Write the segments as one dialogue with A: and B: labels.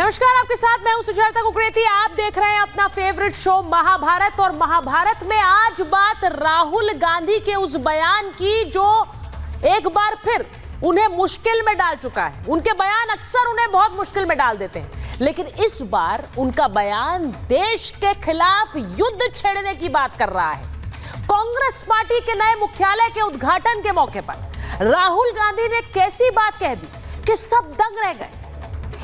A: नमस्कार, आपके साथ मैं हूं सुजाता कुकरेती। आप देख रहे हैं अपना फेवरेट शो महाभारत। और महाभारत में आज बात राहुल गांधी के उस बयान की जो एक बार फिर उन्हें मुश्किल में डाल चुका है। उनके बयान अक्सर उन्हें बहुत मुश्किल में डाल देते हैं, लेकिन इस बार उनका बयान देश के खिलाफ युद्ध छेड़ने की बात कर रहा है। कांग्रेस पार्टी के नए मुख्यालय के उद्घाटन के मौके पर राहुल गांधी ने कैसी बात कह दी कि सब दंग रह गए।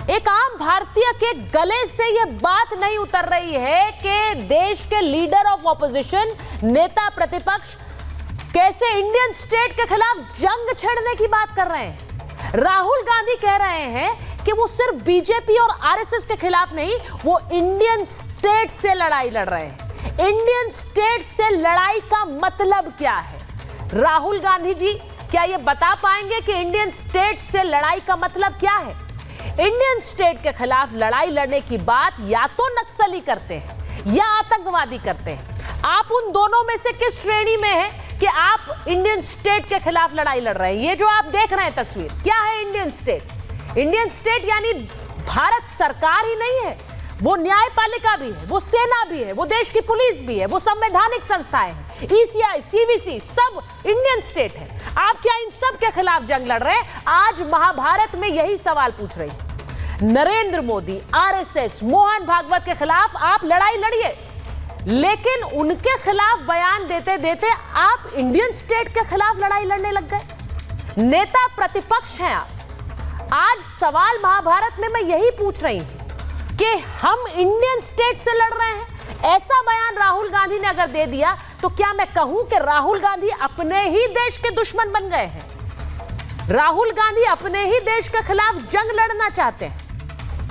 A: एक आम भारतीय के गले से यह बात नहीं उतर रही है कि देश के लीडर ऑफ ऑपोजिशन, नेता प्रतिपक्ष कैसे इंडियन स्टेट के खिलाफ जंग छेड़ने की बात कर रहे हैं। राहुल गांधी कह रहे हैं कि वो सिर्फ बीजेपी और आरएसएस के खिलाफ नहीं, वो इंडियन स्टेट से लड़ाई लड़ रहे हैं। इंडियन स्टेट से लड़ाई का मतलब क्या है? राहुल गांधी जी क्या ये बता पाएंगे कि इंडियन स्टेट से लड़ाई का मतलब क्या है? इंडियन स्टेट के खिलाफ लड़ाई लड़ने की बात या तो नक्सली करते हैं या आतंकवादी करते हैं। आप उन दोनों में से किस श्रेणी में हैं कि आप इंडियन स्टेट के खिलाफ लड़ाई लड़ रहे हैं? ये जो आप देख रहे हैं तस्वीर, क्या है इंडियन स्टेट? इंडियन स्टेट यानी भारत सरकार ही नहीं है, वो न्यायपालिका भी है, वो सेना भी है, वो देश की पुलिस भी है, वो संवैधानिक संस्थाएं हैं, ईसीआई, सीवीसी, सब इंडियन स्टेट है। आप क्या इन सब के खिलाफ जंग लड़ रहे हैं? आज महाभारत में यही सवाल पूछ रही है। नरेंद्र मोदी, आरएसएस, मोहन भागवत के खिलाफ आप लड़ाई लड़िए, लेकिन उनके खिलाफ बयान देते देते आप इंडियन स्टेट के खिलाफ लड़ाई लड़ने लग गए। नेता प्रतिपक्ष हैं आप। आज सवाल महाभारत में मैं यही पूछ रही हूं कि हम इंडियन स्टेट से लड़ रहे हैं। ऐसा बयान राहुल गांधी ने अगर दे दिया तो क्या मैं कहूं कि राहुल गांधी अपने ही देश के दुश्मन बन गए हैं? राहुल गांधी अपने ही देश के खिलाफ जंग लड़ना चाहते हैं।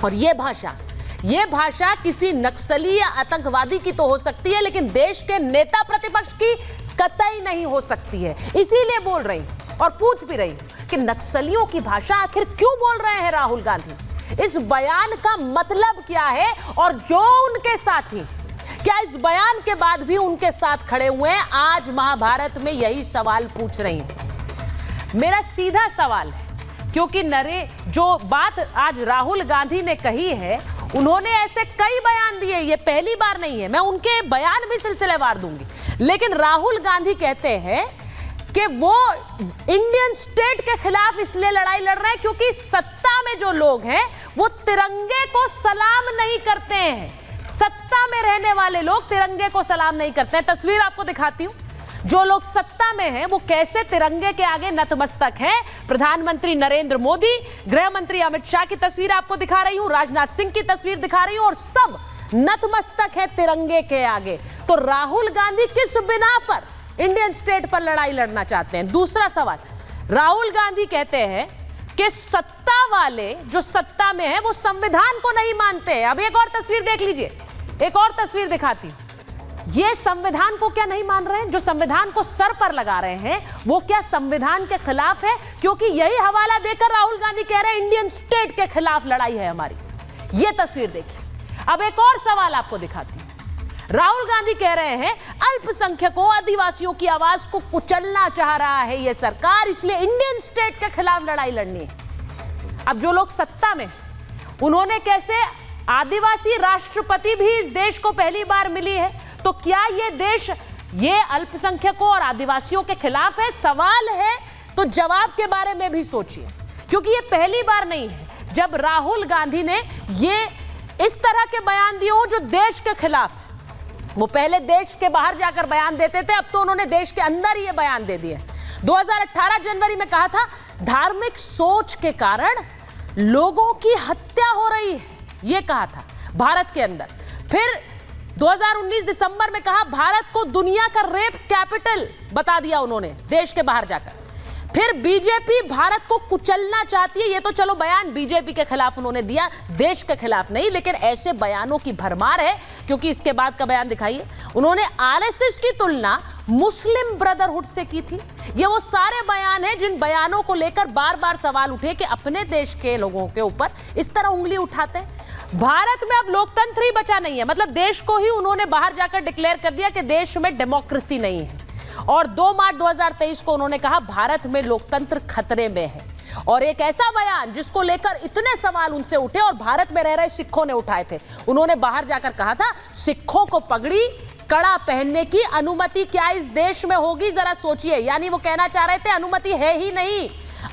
A: और ये भाषा किसी नक्सली या आतंकवादी की तो हो सकती है, लेकिन देश के नेता प्रतिपक्ष की कतई नहीं हो सकती है। इसीलिए बोल रही हूं और पूछ भी रही हूं कि नक्सलियों की भाषा आखिर क्यों बोल रहे हैं राहुल गांधी? इस बयान का मतलब क्या है? और जो उनके साथी क्या इस बयान के बाद भी उनके साथ खड़े हुए हैं, आज महाभारत में यही सवाल पूछ रही हूं। मेरा सीधा सवाल है, क्योंकि जो बात आज राहुल गांधी ने कही है, उन्होंने ऐसे कई बयान दिए, ये पहली बार नहीं है। मैं उनके बयान भी सिलसिलेवार दूंगी, लेकिन राहुल गांधी कहते हैं कि वो इंडियन स्टेट के खिलाफ इसलिए लड़ाई लड़ रहे हैं क्योंकि सत्ता में जो लोग हैं वो तिरंगे को सलाम नहीं करते हैं। सत्ता में रहने वाले लोग तिरंगे को सलाम नहीं करते हैं। तस्वीर आपको दिखाती हूं, जो लोग सत्ता में हैं वो कैसे तिरंगे के आगे नतमस्तक हैं। प्रधानमंत्री नरेंद्र मोदी, गृह मंत्री अमित शाह की तस्वीर आपको दिखा रही हूं, राजनाथ सिंह की तस्वीर दिखा रही हूं, और सब नतमस्तक है तिरंगे के आगे। तो राहुल गांधी किस बिना पर इंडियन स्टेट पर लड़ाई लड़ना चाहते हैं? दूसरा सवाल, राहुल गांधी कहते हैं कि सत्ता वाले जो सत्ता में है वो संविधान को नहीं मानते। अब एक और तस्वीर देख लीजिए, एक और तस्वीर दिखाती हूं। ये संविधान को क्या नहीं मान रहे हैं? जो संविधान को सर पर लगा रहे हैं वो क्या संविधान के खिलाफ है? क्योंकि यही हवाला देकर राहुल गांधी कह रहे हैं इंडियन स्टेट के खिलाफ लड़ाई है हमारी। ये तस्वीर देखिए। अब एक और सवाल आपको दिखाती हूं। राहुल गांधी कह रहे हैं अल्पसंख्यकों, आदिवासियों की आवाज को कुचलना चाह रहा है ये सरकार, इसलिए इंडियन स्टेट के खिलाफ लड़ाई लड़नी है। अब जो लोग सत्ता में, उन्होंने कैसे आदिवासी राष्ट्रपति भी इस देश को पहली बार मिली है, तो क्या ये देश ये अल्पसंख्यकों और आदिवासियों के खिलाफ है? सवाल है तो जवाब के बारे में भी सोचिए, क्योंकि ये पहली बार नहीं है जब राहुल गांधी ने ये इस तरह के बयान दिए हो जो देश के खिलाफ है। वो पहले देश के बाहर जाकर बयान देते थे, अब तो उन्होंने देश के अंदर ही ये बयान दे दिए। 2018 जनवरी में कहा था धार्मिक सोच के कारण लोगों की हत्या हो रही है, ये कहा था भारत के अंदर। फिर 2019 दिसंबर में कहा भारत को दुनिया का रेप कैपिटल बता दिया उन्होंने देश के बाहर जाकर। फिर बीजेपी भारत को कुचलना चाहती है, ये तो चलो बयान बीजेपी के खिलाफ उन्होंने दिया, देश के खिलाफ नहीं, लेकिन ऐसे बयानों की भरमार है। क्योंकि इसके बाद का बयान दिखाइए, उन्होंने आरएसएस की तुलना मुस्लिम ब्रदरहुड से की थी। ये वो सारे बयान हैं जिन बयानों को लेकर बार बार सवाल उठे कि अपने देश के लोगों के ऊपर इस तरह उंगली उठाते हैं। भारत में अब लोकतंत्र ही बचा नहीं है, मतलब देश को ही उन्होंने बाहर जाकर डिक्लेयर कर दिया कि देश में डेमोक्रेसी नहीं है। और 2 मार्च 2023 को उन्होंने कहा भारत में लोकतंत्र खतरे में है। और एक ऐसा बयान जिसको लेकर इतने सवाल उनसे उठे और भारत में रह रहे सिखों ने उठाए थे। उन्होंने बाहर जाकर कहा था, सिखों को पगड़ी कड़ा पहनने की अनुमति क्या इस देश में होगी, जरा सोचिए। यानी वो कहना चाह रहे थे अनुमति है ही नहीं।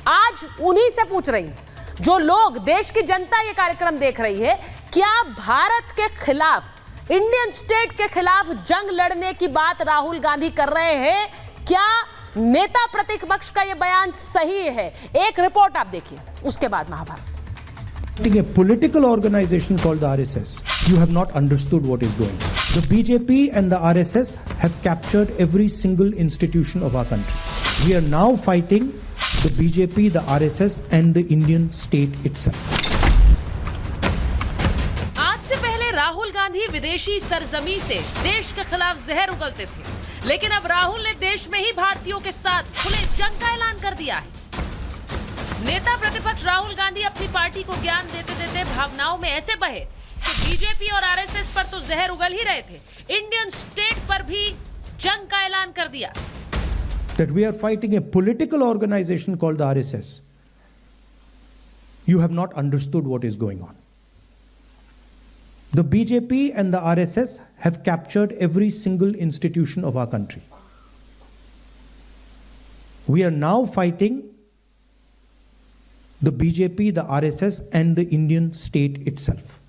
A: आज उन्हीं से पूछ रही हूं, जो लोग, देश की जनता ये कार्यक्रम देख रही है, क्या भारत के खिलाफ, इंडियन स्टेट के खिलाफ जंग लड़ने की बात राहुल गांधी कर रहे हैं? क्या नेता प्रतिपक्ष का यह बयान सही है? एक रिपोर्ट आप देखिए, उसके बाद Mahabharat.
B: A political organization called the RSS, you have not understood what is going on. The BJP and the RSS have captured every single institution of our country. We are now fighting the BJP, the RSS and the Indian state itself.
A: आज से पहले राहुल गांधी विदेशी सरजमी से देश के खिलाफ जहर उगलते थे, लेकिन अब राहुल ने देश में ही भारतीयों के साथ खुले जंग का ऐलान कर दिया है। नेता प्रतिपक्ष राहुल गांधी अपनी पार्टी को ज्ञान देते देते भावनाओं में ऐसे बहे कि बीजेपी और आरएसएस पर तो जहर उगल ही रहे थे, इंडियन स्टेट पर भी जंग का ऐलान कर दिया।
B: That we are fighting a political organization called the RSS. You have not understood what is going on. The BJP and the RSS have captured every single institution of our country. We are now fighting the BJP, the RSS and the Indian state itself.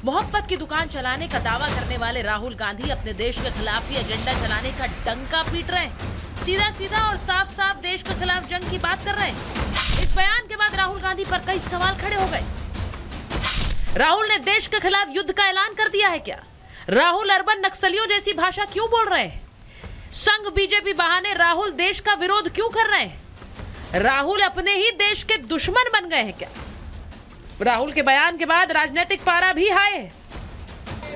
A: मोहब्बत की दुकान चलाने का दावा करने वाले राहुल गांधी अपने देश के खिलाफ ही एजेंडा चलाने का डंका पीट रहे हैं। सीधा सीधा और साफ साफ देश के खिलाफ जंग की बात कर रहे हैं। इस बयान के बाद राहुल गांधी पर कई सवाल खड़े हो गए। राहुल ने देश के खिलाफ युद्ध का ऐलान कर दिया है क्या? राहुल अर्बन नक्सलियों जैसी भाषा क्यों बोल रहे हैं? संघ बीजेपी बहाने राहुल देश का विरोध क्यों कर रहे हैं? राहुल अपने ही देश के दुश्मन बन गए हैं क्या? राहुल के बयान के बाद राजनीतिक पारा भी हाई है।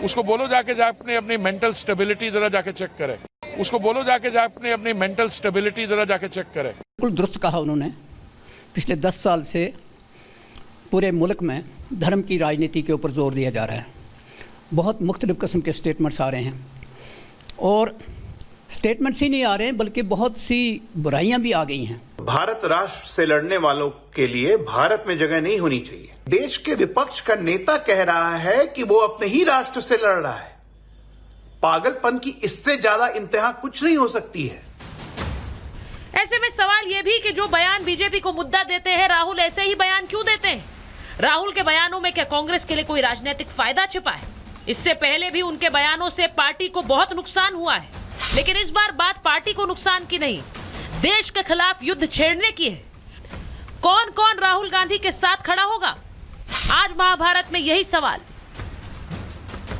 C: उसको बोलो जाके अपनी मेंटल स्टेबिलिटी जरा जाके चेक करे। उसको बोलो जाके अपनी मेंटल स्टेबिलिटी जरा जाके चेक करे।
D: बिल्कुल दुरुस्त कहा उन्होंने। पिछले 10 साल से पूरे मुल्क में धर्म की राजनीति के ऊपर जोर दिया जा रहा है। बहुत मुख्तलिफ किस्म के स्टेटमेंट्स आ रहे हैं और स्टेटमेंट्स ही नहीं आ रहे हैं बल्कि बहुत सी बुराइयां भी आ गई हैं।
E: भारत राष्ट्र से लड़ने वालों के लिए भारत में जगह नहीं होनी चाहिए। देश के विपक्ष का नेता कह रहा है कि वो अपने ही राष्ट्र से लड़ रहा है। पागलपन की इससे ज्यादा इंतहा कुछ नहीं हो सकती है।
A: ऐसे में सवाल यह भी कि जो बयान बीजेपी को मुद्दा देते हैं, राहुल ऐसे ही बयान क्यों देते हैं? राहुल के बयानों में क्या कांग्रेस के लिए कोई राजनीतिक फायदा छिपा है? इससे पहले भी उनके बयानों से पार्टी को बहुत नुकसान हुआ है, लेकिन इस बार बात पार्टी को नुकसान की नहीं, देश के खिलाफ युद्ध छेड़ने की है। कौन कौन राहुल गांधी के साथ खड़ा होगा? आज महाभारत में यही सवाल